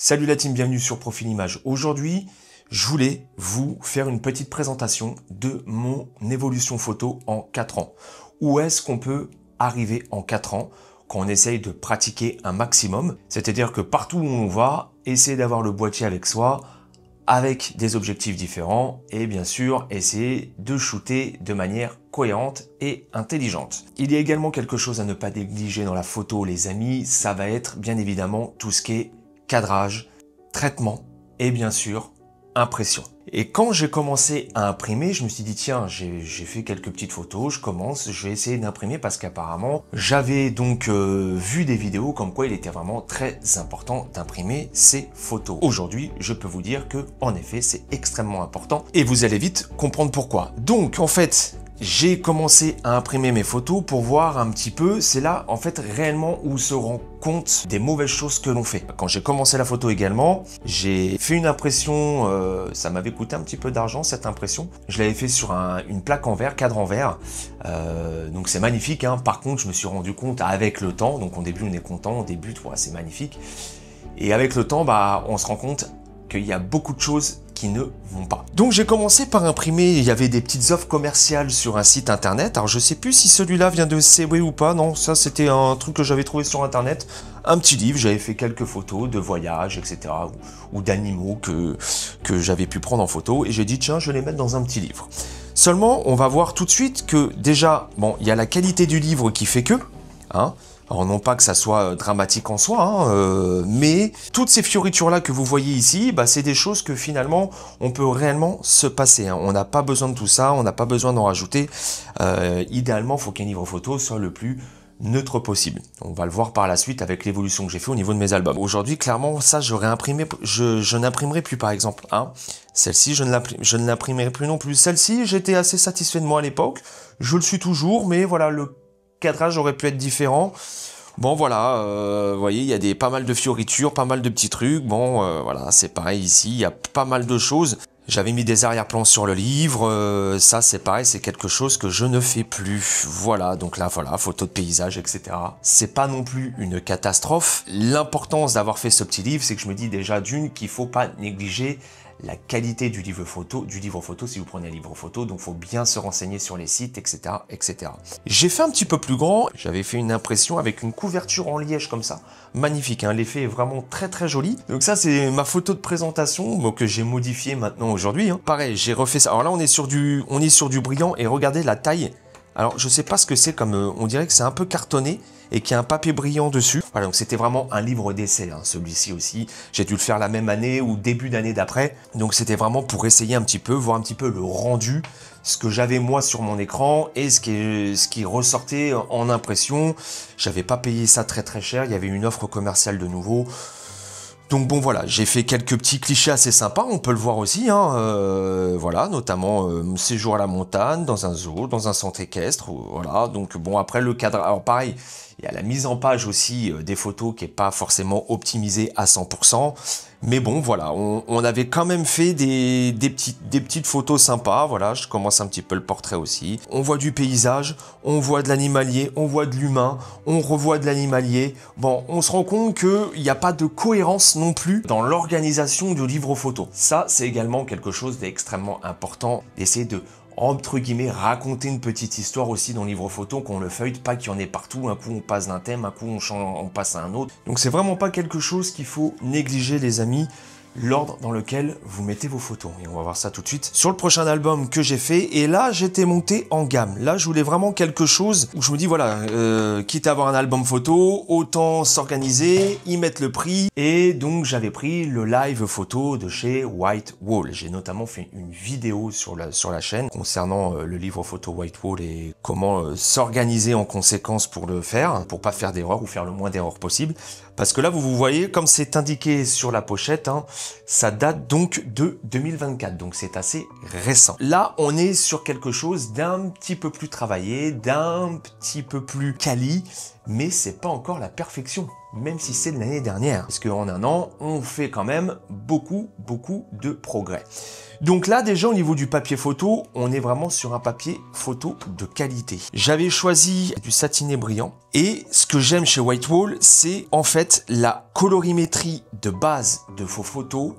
Salut la team, bienvenue sur Profil Image. Aujourd'hui, je voulais vous faire une petite présentation de mon évolution photo en 4 ans. Où est-ce qu'on peut arriver en 4 ans quand on essaye de pratiquer un maximum? C'est-à-dire que partout où on va, essayer d'avoir le boîtier avec soi, avec des objectifs différents et bien sûr essayer de shooter de manière cohérente et intelligente. Il y a également quelque chose à ne pas négliger dans la photo les amis, ça va être bien évidemment tout ce qui est cadrage, traitement et bien sûr impression. Et quand j'ai commencé à imprimer, je me suis dit tiens, j'ai fait quelques petites photos, je vais essayer d'imprimer parce qu'apparemment j'avais donc vu des vidéos comme quoi il était vraiment très important d'imprimer ces photos. Aujourd'hui, je peux vous dire que en effet, c'est extrêmement important et vous allez vite comprendre pourquoi. Donc en fait, j'ai commencé à imprimer mes photos pour voir un petit peu, c'est là en fait réellement où se rend compte des mauvaises choses que l'on fait. Quand j'ai commencé la photo également, j'ai fait une impression, ça m'avait coûté un petit peu d'argent cette impression. Je l'avais fait sur une plaque en verre, cadre en verre, donc c'est magnifique. Hein. Par contre, je me suis rendu compte avec le temps, donc au début on est content, au début c'est magnifique. Et avec le temps, on se rend compte qu'il y a beaucoup de choses qui ne vont pas. Donc j'ai commencé par imprimer, il y avait des petites offres commerciales sur un site internet, alors je sais plus si celui-là vient de CW ou pas, non, ça c'était un truc que j'avais trouvé sur internet, un petit livre, j'avais fait quelques photos de voyages, etc. ou d'animaux que j'avais pu prendre en photo, et j'ai dit tiens, je vais les mettre dans un petit livre. Seulement, on va voir tout de suite que déjà, bon, il y a la qualité du livre qui fait que, hein, alors non pas que ça soit dramatique en soi, hein, mais toutes ces fioritures-là que vous voyez ici, c'est des choses que finalement, on peut réellement se passer. Hein. On n'a pas besoin de tout ça, on n'a pas besoin d'en rajouter. Idéalement, il faut qu'un livre photo soit le plus neutre possible. On va le voir par la suite avec l'évolution que j'ai fait au niveau de mes albums. Aujourd'hui, clairement, ça, j'aurais imprimé, je n'imprimerai plus par exemple. Hein. Celle-ci, je ne l'imprimerai plus non plus. Celle-ci, j'étais assez satisfait de moi à l'époque. Je le suis toujours, mais voilà, le cadrage aurait pu être différent. Bon voilà, vous voyez, il y a pas mal de fioritures, pas mal de petits trucs. Bon, voilà, c'est pareil ici, il y a pas mal de choses. J'avais mis des arrière-plans sur le livre, ça c'est pareil, c'est quelque chose que je ne fais plus. Voilà, donc là, voilà, photos de paysage, etc. C'est pas non plus une catastrophe. L'importance d'avoir fait ce petit livre, c'est que je me dis déjà d'une qu'il faut pas négliger la qualité du livre photo si vous prenez un livre photo, donc faut bien se renseigner sur les sites, etc., etc. J'ai fait un petit peu plus grand, j'avais fait une impression avec une couverture en liège comme ça, magnifique, hein, l'effet est vraiment très très joli. Donc ça c'est ma photo de présentation, que j'ai modifiée maintenant aujourd'hui. Hein. Pareil, j'ai refait ça. Alors là on est sur du brillant et regardez la taille. Alors je sais pas ce que c'est comme, on dirait que c'est un peu cartonné et qu'il y a un papier brillant dessus. Voilà, donc c'était vraiment un livre d'essai, hein, celui-ci aussi. J'ai dû le faire la même année ou début d'année d'après. Donc c'était vraiment pour essayer un petit peu, voir un petit peu le rendu, ce que j'avais moi sur mon écran et ce qui ressortait en impression. J'avais pas payé ça très très cher, il y avait une offre commerciale de nouveau. Donc bon voilà, j'ai fait quelques petits clichés assez sympas, on peut le voir aussi, hein, voilà, notamment séjour à la montagne, dans un zoo, dans un centre équestre, voilà, donc bon après le cadre, alors pareil, il y a la mise en page aussi des photos qui est pas forcément optimisée à 100%, mais bon voilà, on avait quand même fait des petites photos sympas, voilà, je commence un petit peu le portrait aussi, on voit du paysage, on voit de l'animalier, on voit de l'humain, on revoit de l'animalier, bon, on se rend compte qu'il n'y a pas de cohérence non plus dans l'organisation du livre photo. Ça, c'est également quelque chose d'extrêmement important, d'essayer de entre guillemets, raconter une petite histoire aussi dans le livre photo, qu'on le feuillete, pas qu'il y en ait partout, un coup on passe d'un thème, un coup on passe à un autre. Donc c'est vraiment pas quelque chose qu'il faut négliger les amis, l'ordre dans lequel vous mettez vos photos. Et on va voir ça tout de suite sur le prochain album que j'ai fait. Et là, j'étais monté en gamme. Là, je voulais vraiment quelque chose où je me dis, voilà, quitte à avoir un album photo, autant s'organiser, y mettre le prix. Et donc, j'avais pris le live photo de chez White Wall. J'ai notamment fait une vidéo sur la chaîne concernant le livre photo White Wall et comment s'organiser en conséquence pour le faire, pour pas faire d'erreurs ou faire le moins d'erreurs possible. Parce que là, vous voyez, comme c'est indiqué sur la pochette, hein, ça date donc de 2024, donc c'est assez récent. Là, on est sur quelque chose d'un petit peu plus travaillé, d'un petit peu plus quali, mais c'est pas encore la perfection, même si c'est de l'année dernière. Parce qu'en un an, on fait quand même beaucoup de progrès. Donc là, déjà au niveau du papier photo, on est vraiment sur un papier photo de qualité. J'avais choisi du satiné brillant. Et ce que j'aime chez Whitewall, c'est en fait la colorimétrie de base de vos photos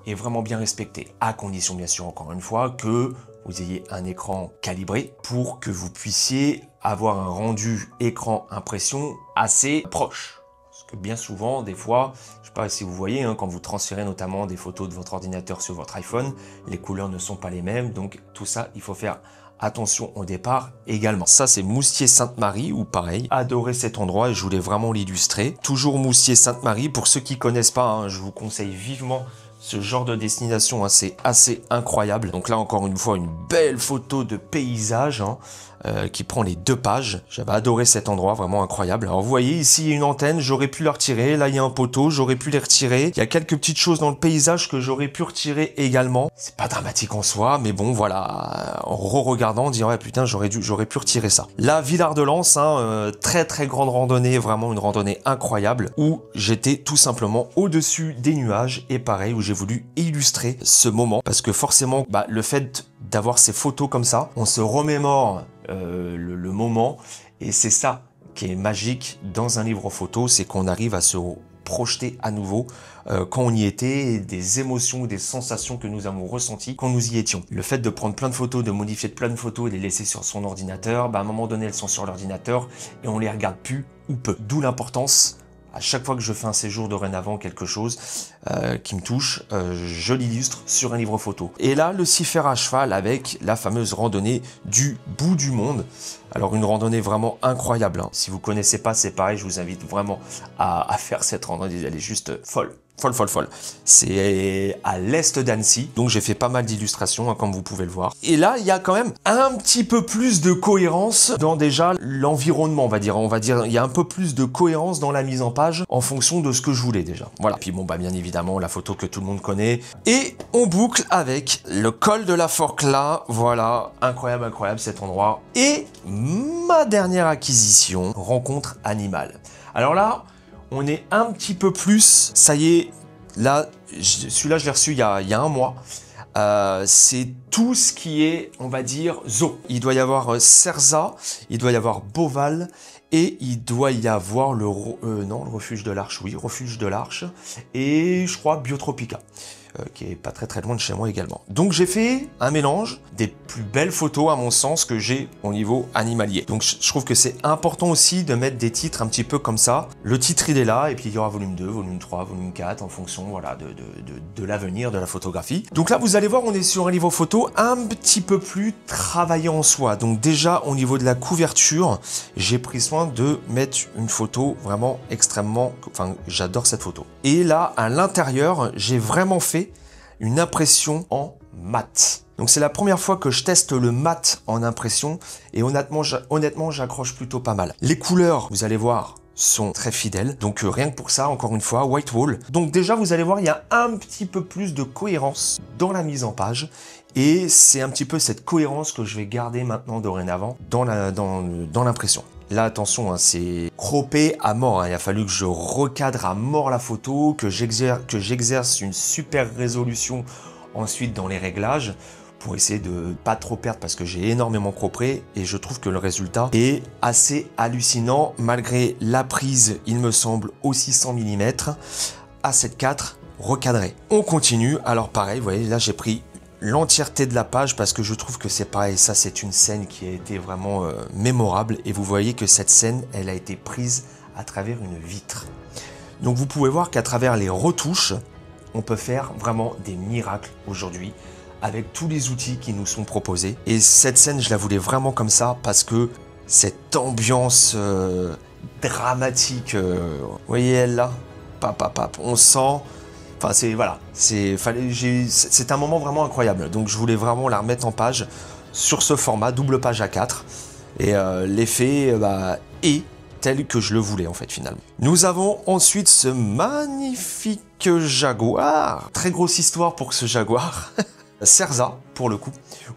est vraiment bien respectée. À condition, bien sûr, encore une fois, que vous ayez un écran calibré pour que vous puissiez avoir un rendu écran impression assez proche. Parce que bien souvent, des fois, je ne sais pas si vous voyez, hein, quand vous transférez notamment des photos de votre ordinateur sur votre iPhone, les couleurs ne sont pas les mêmes. Donc tout ça, il faut faire attention au départ également. Ça, c'est Moustier Sainte-Marie ou pareil. Adoré cet endroit et je voulais vraiment l'illustrer. Toujours Moustier Sainte-Marie. Pour ceux qui connaissent pas, hein, je vous conseille vivement ce genre de destination, hein, c'est assez incroyable. Donc là, encore une fois, une belle photo de paysage hein, qui prend les 2 pages. J'avais adoré cet endroit, vraiment incroyable. Alors vous voyez, ici, il y a une antenne, j'aurais pu la retirer. Là, il y a un poteau, j'aurais pu les retirer. Il y a quelques petites choses dans le paysage que j'aurais pu retirer également. C'est pas dramatique en soi, mais bon, voilà. En re-regardant, on dit, ouais, putain, j'aurais pu retirer ça. La Villard-de-Lans, hein, très grande randonnée, vraiment une randonnée incroyable, où j'étais tout simplement au-dessus des nuages, et pareil, où j'ai voulu illustrer ce moment, parce que forcément, le fait d'avoir ces photos comme ça, on se remémore le moment, et c'est ça qui est magique dans un livre photo, c'est qu'on arrive à se projeter à nouveau quand on y était, des émotions, des sensations que nous avons ressenties quand nous y étions. Le fait de prendre plein de photos, de modifier plein de photos et de les laisser sur son ordinateur, à un moment donné elles sont sur l'ordinateur et on les regarde plus ou peu. D'où l'importance, à chaque fois que je fais un séjour dorénavant, quelque chose qui me touche, je l'illustre sur un livre photo. Et là, le Cifer à cheval avec la fameuse randonnée du bout du monde. Alors une randonnée vraiment incroyable. Hein. Si vous connaissez pas, c'est pareil, je vous invite vraiment à faire cette randonnée, elle est juste folle. Folle. C'est à l'est d'Annecy, donc j'ai fait pas mal d'illustrations, hein, comme vous pouvez le voir. Et là, il y a quand même un petit peu plus de cohérence dans déjà l'environnement, on va dire, il y a un peu plus de cohérence dans la mise en page en fonction de ce que je voulais déjà. Voilà. Puis bon, bien évidemment, la photo que tout le monde connaît. Et on boucle avec le col de la Forque là, voilà, incroyable cet endroit. Et ma dernière acquisition, rencontre animale. Alors là, on est un petit peu plus, ça y est, là, celui-là je l'ai reçu il y a un mois. C'est tout ce qui est, on va dire, zoo. Il doit y avoir Cerza, il doit y avoir Beauval et il doit y avoir le refuge de l'Arche, oui, refuge de l'Arche et je crois Biotropica. Qui est pas très loin de chez moi également. Donc j'ai fait un mélange des plus belles photos à mon sens que j'ai au niveau animalier. Donc je trouve que c'est important aussi de mettre des titres un petit peu comme ça. Le titre il est là et puis il y aura volume 2, volume 3, volume 4 en fonction voilà, de l'avenir de la photographie. Donc là vous allez voir on est sur un livre photo un petit peu plus travaillé en soi. Donc déjà au niveau de la couverture j'ai pris soin de mettre une photo vraiment extrêmement... Enfin j'adore cette photo. Et là à l'intérieur j'ai vraiment fait une impression en mat. Donc c'est la première fois que je teste le mat en impression et honnêtement j'accroche plutôt pas mal. Les couleurs, vous allez voir, sont très fidèles. Donc rien que pour ça, encore une fois, Whitewall. Donc déjà, vous allez voir, il y a un petit peu plus de cohérence dans la mise en page. Et c'est un petit peu cette cohérence que je vais garder maintenant dorénavant dans l'impression. Là, attention, hein, c'est croppé à mort. Hein. Il a fallu que je recadre à mort la photo, que j'exerce une super résolution ensuite dans les réglages pour essayer de pas trop perdre parce que j'ai énormément croppé et je trouve que le résultat est assez hallucinant malgré la prise, il me semble, au 600 mm à 7.4 recadré. On continue. Alors pareil, vous voyez, là j'ai pris l'entièreté de la page parce que je trouve que c'est pareil, ça c'est une scène qui a été vraiment mémorable et vous voyez que cette scène elle a été prise à travers une vitre. Donc vous pouvez voir qu'à travers les retouches on peut faire vraiment des miracles aujourd'hui avec tous les outils qui nous sont proposés et cette scène je la voulais vraiment comme ça parce que cette ambiance dramatique, vous voyez elle là, on sent. Enfin, c'est un moment vraiment incroyable. Donc, je voulais vraiment la remettre en page sur ce format, double page A4. Et l'effet est tel que je le voulais, en fait, finalement. Nous avons ensuite ce magnifique Jaguar. Très grosse histoire pour ce Jaguar. Cerza, pour le coup.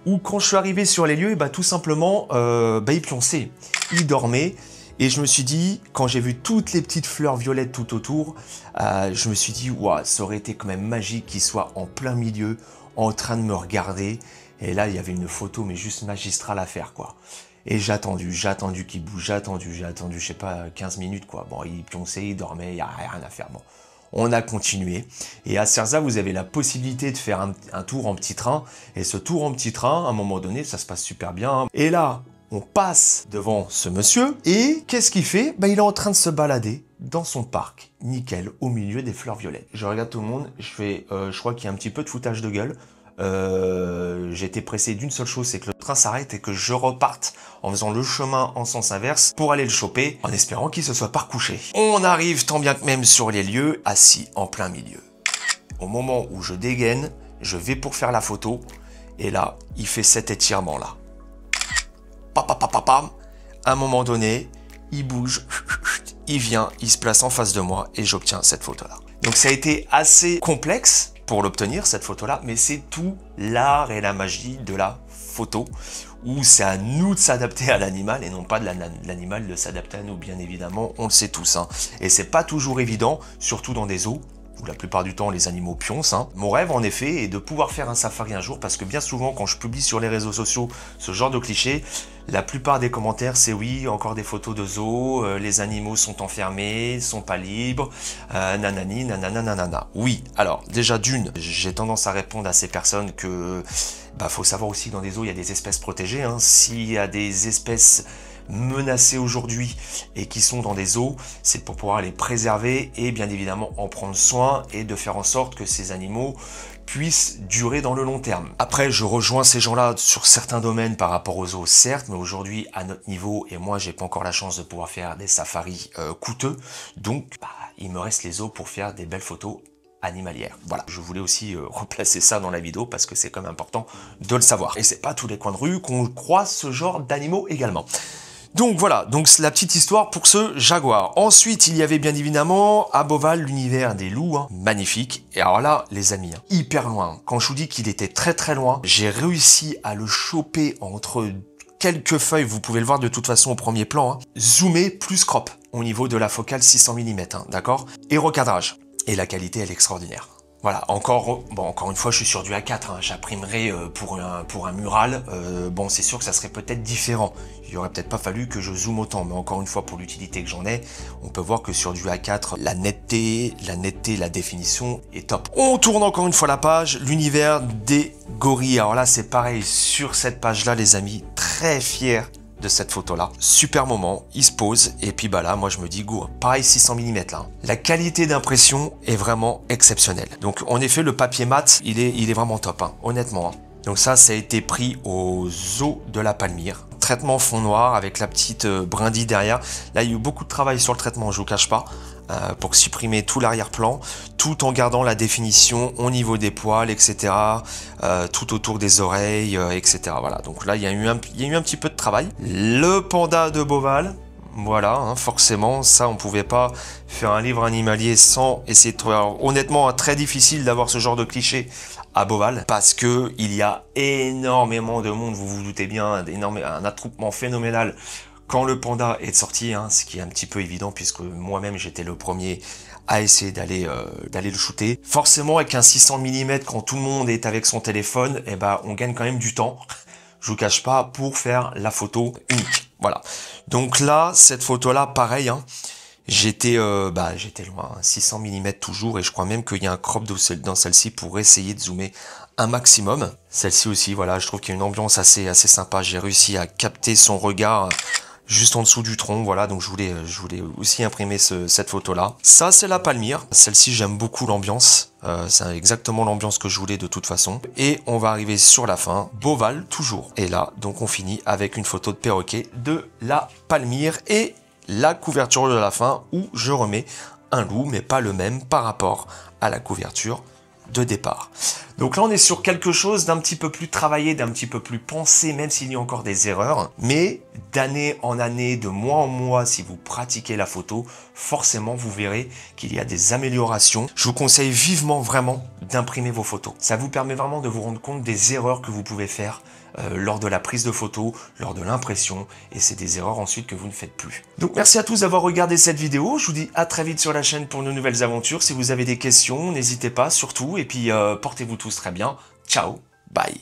Où, quand je suis arrivé sur les lieux, tout simplement, il pionçait. Il dormait. Et je me suis dit, quand j'ai vu toutes les petites fleurs violettes tout autour, je me suis dit, waouh, ça aurait été quand même magique qu'il soit en plein milieu, en train de me regarder. Et là, il y avait une photo, mais juste magistrale à faire, quoi. Et j'ai attendu qu'il bouge, j'ai attendu, je sais pas, 15 minutes, quoi. Bon, il pionçait, il dormait, il n'y a rien à faire. Bon, on a continué. Et à Cerza, vous avez la possibilité de faire un tour en petit train. Et ce tour en petit train, à un moment donné, ça se passe super bien. Et là, on passe devant ce monsieur. Et qu'est-ce qu'il fait? Il est en train de se balader dans son parc, nickel, au milieu des fleurs violettes. Je regarde tout le monde, je crois qu'il y a un petit peu de foutage de gueule. J'ai été pressé d'une seule chose, c'est que le train s'arrête et que je reparte en faisant le chemin en sens inverse pour aller le choper, en espérant qu'il se soit pas recouché. On arrive tant bien que même sur les lieux, assis en plein milieu. Au moment où je dégaine, je vais pour faire la photo, et là, il fait cet étirement-là. Pam. À un moment donné, il bouge, il vient, il se place en face de moi, et j'obtiens cette photo-là. Donc ça a été assez complexe pour l'obtenir, cette photo-là, mais c'est tout l'art et la magie de la photo, où c'est à nous de s'adapter à l'animal et non pas de l'animal de s'adapter à nous, bien évidemment, on le sait tous. Hein. Et c'est pas toujours évident, surtout dans des zoos, où la plupart du temps les animaux pioncent. Hein. Mon rêve en effet est de pouvoir faire un safari un jour, parce que bien souvent quand je publie sur les réseaux sociaux ce genre de clichés, la plupart des commentaires c'est oui, encore des photos de zoo, les animaux sont enfermés, sont pas libres, nanani, nanana. Oui, alors déjà d'une, j'ai tendance à répondre à ces personnes que faut savoir aussi que dans des zoos il y a des espèces protégées. Hein. S'il y a des espèces menacés aujourd'hui et qui sont dans des zoos, c'est pour pouvoir les préserver et bien évidemment en prendre soin et de faire en sorte que ces animaux puissent durer dans le long terme. Après, je rejoins ces gens-là sur certains domaines par rapport aux zoos, certes, mais aujourd'hui, à notre niveau, et moi, j'ai pas encore la chance de pouvoir faire des safaris coûteux, donc il me reste les zoos pour faire des belles photos animalière. Voilà, je voulais aussi replacer ça dans la vidéo parce que c'est quand même important de le savoir. Et c'est pas tous les coins de rue qu'on croise ce genre d'animaux également. Donc voilà, donc c'est la petite histoire pour ce jaguar. Ensuite, il y avait bien évidemment à Beauval l'univers des loups, hein, magnifique. Et alors là, les amis, hein, hyper loin. Quand je vous dis qu'il était très loin, j'ai réussi à le choper entre quelques feuilles, vous pouvez le voir de toute façon au premier plan, hein, zoomé plus crop au niveau de la focale 600 mm, hein, d'accord? Et recadrage. Et la qualité, elle est extraordinaire. Voilà, encore une fois, je suis sur du A4, hein. J'imprimerai pour un mural. Bon, c'est sûr que ça serait peut-être différent. Il aurait peut-être pas fallu que je zoome autant, mais encore une fois, pour l'utilité que j'en ai, on peut voir que sur du A4, la netteté, la définition est top. On tourne encore une fois la page, l'univers des gorilles. Alors là, c'est pareil, sur cette page-là, les amis, très fier de cette photo là, super moment, il se pose et puis là moi je me dis go, pareil 600 mm là, la qualité d'impression est vraiment exceptionnelle. Donc en effet le papier mat il est vraiment top, hein, honnêtement. Donc ça a été pris au zoo de la Palmyre, traitement fond noir avec la petite brindille derrière. Là il y a eu beaucoup de travail sur le traitement, je vous cache pas, pour supprimer tout l'arrière-plan, tout en gardant la définition au niveau des poils, etc., tout autour des oreilles, etc. Voilà, donc là, il y a eu un petit peu de travail. Le panda de Beauval, voilà, hein, forcément, ça, on pouvait pas faire un livre animalier sans essayer de trouver... Alors, honnêtement, très difficile d'avoir ce genre de cliché à Beauval, parce que il y a énormément de monde, vous vous doutez bien, un attroupement phénoménal quand le panda est sorti, hein, ce qui est un petit peu évident puisque moi-même j'étais le premier à essayer d'aller le shooter. Forcément avec un 600 mm quand tout le monde est avec son téléphone, on gagne quand même du temps, je vous cache pas, pour faire la photo unique. Voilà. Donc là, cette photo-là, pareil, hein, j'étais loin, 600 mm toujours, et je crois même qu'il y a un crop dans celle-ci pour essayer de zoomer un maximum. Celle-ci aussi, voilà, je trouve qu'il y a une ambiance assez sympa. J'ai réussi à capter son regard juste en dessous du tronc, voilà, donc je voulais aussi imprimer cette photo-là. Ça, c'est la Palmyre. Celle-ci, j'aime beaucoup l'ambiance. C'est exactement l'ambiance que je voulais de toute façon. Et on va arriver sur la fin. Beauval, toujours. Et là, donc on finit avec une photo de perroquet de la Palmyre et la couverture de la fin où je remets un loup, mais pas le même par rapport à la couverture de départ. Donc là on est sur quelque chose d'un petit peu plus travaillé, d'un petit peu plus pensé, même s'il y a encore des erreurs, mais d'année en année, de mois en mois, si vous pratiquez la photo, forcément vous verrez qu'il y a des améliorations. Je vous conseille vivement vraiment d'imprimer vos photos. Ça vous permet vraiment de vous rendre compte des erreurs que vous pouvez faire lors de la prise de photo, lors de l'impression, et c'est des erreurs ensuite que vous ne faites plus. Donc merci à tous d'avoir regardé cette vidéo, je vous dis à très vite sur la chaîne pour de nouvelles aventures. Si vous avez des questions, n'hésitez pas surtout, et puis portez-vous tous très bien. Ciao, bye.